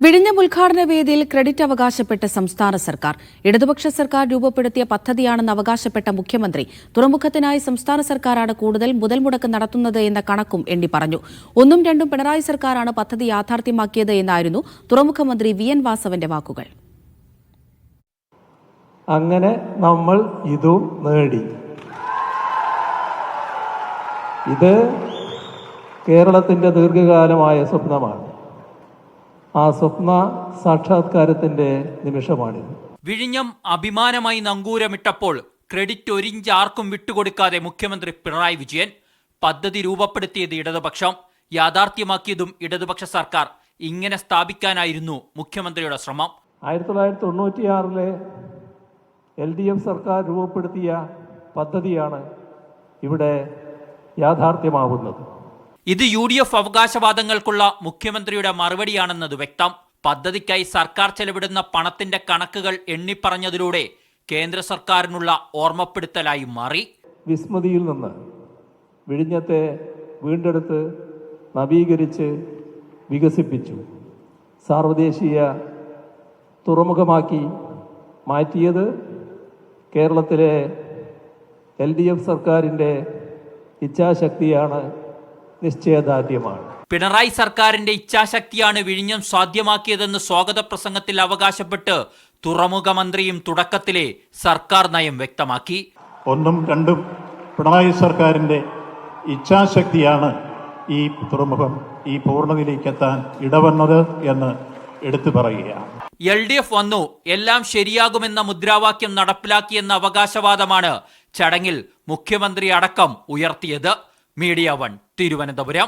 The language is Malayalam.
വിഴിഞ്ഞം ഉദ്ഘാടന വേദിയിൽ ക്രെഡിറ്റ് അവകാശപ്പെട്ട സംസ്ഥാന സർക്കാർ. ഇടതുപക്ഷ സർക്കാർ രൂപപ്പെടുത്തിയ പദ്ധതിയാണെന്ന് അവകാശപ്പെട്ട മുഖ്യമന്ത്രി തുറമുഖത്തിനായി സംസ്ഥാന സർക്കാരാണ് കൂടുതൽ മുതൽ മുടക്ക് നടത്തുന്നത് എന്ന കണക്കും എണ്ണി പറഞ്ഞു. ഒന്നും രണ്ടും പിണറായി സർക്കാരാണ് പദ്ധതി യാഥാർത്ഥ്യമാക്കിയത് എന്നായിരുന്നു തുറമുഖ മന്ത്രി വി.എൻ. വാസവന്റെ വാക്കുകൾ. അങ്ങനെ നമ്മൾ ഇതും നേടി. ഇത് കേരളത്തിന്റെ ദീർഘകാലമായ സ്വപ്നമാണ്. ആ സ്വപ്ന സാക്ഷാത്കാരത്തിന്റെ നിമിഷമാണിത്. വിഴിഞ്ഞം അഭിമാനമായി നങ്കൂരമിട്ടപ്പോൾ ക്രെഡിറ്റ് ഒരിഞ്ച് ആർക്കും വിട്ടുകൊടുക്കാതെ മുഖ്യമന്ത്രി പിണറായി വിജയൻ. പദ്ധതി രൂപപ്പെടുത്തിയത് ഇടതുപക്ഷം, യാഥാർത്ഥ്യമാക്കിയതും ഇടതുപക്ഷ സർക്കാർ. ഇങ്ങനെ സ്ഥാപിക്കാനായിരുന്നു മുഖ്യമന്ത്രിയുടെ ശ്രമം. 1996 LDF സർക്കാർ രൂപപ്പെടുത്തിയ പദ്ധതിയാണ് ഇവിടെ യാഥാർത്ഥ്യമാവുന്നത്. ഇത് UDF അവകാശവാദങ്ങൾക്കുള്ള മുഖ്യമന്ത്രിയുടെ മറുപടിയാണെന്നത് വ്യക്തം. പദ്ധതിക്കായി സർക്കാർ ചെലവിടുന്ന പണത്തിന്റെ കണക്കുകൾ എണ്ണിപ്പറഞ്ഞതിലൂടെ കേന്ദ്ര സർക്കാരിനുള്ള ഓർമ്മപ്പെടുത്തലായി മാറി. വിസ്മൃതിയിൽ നിന്ന് വിഴിഞ്ഞത്തെ വീണ്ടെടുത്ത് നവീകരിച്ച് വികസിപ്പിച്ചു സാർവദേശീയ തുറമുഖമാക്കി മാറ്റിയത് കേരളത്തിലെ LDF സർക്കാരിൻ്റെ ഇച്ഛാശക്തിയാണ്, നിശ്ചയദാർഢ്യമാണ്. പിണറായി സർക്കാരിന്റെ ഇച്ഛാശക്തിയാണ് വിഴിഞ്ഞം സാധ്യമാക്കിയതെന്ന് സ്വാഗത പ്രസംഗത്തിൽ അവകാശപ്പെട്ട് തുറമുഖ മന്ത്രിയും തുടക്കത്തിലെ സർക്കാർ നയം വ്യക്തമാക്കി. ഒന്നും രണ്ടും പിണറായി സർക്കാരിന്റെ ഇച്ഛാശക്തിയാണ് ഈ തുറമുഖം ഈ പൂർണ്ണതയിലേക്കെത്താൻ ഇടവന്നത് എന്ന് എടുത്തു പറയുകയാണ്. LDF വന്നു, എല്ലാം ശരിയാകുമെന്ന മുദ്രാവാക്യം നടപ്പിലാക്കിയെന്ന അവകാശവാദമാണ് ചടങ്ങിൽ മുഖ്യമന്ത്രി അടക്കം ഉയർത്തിയത്. മീഡിയ 1 തിരുവനന്തപുരം.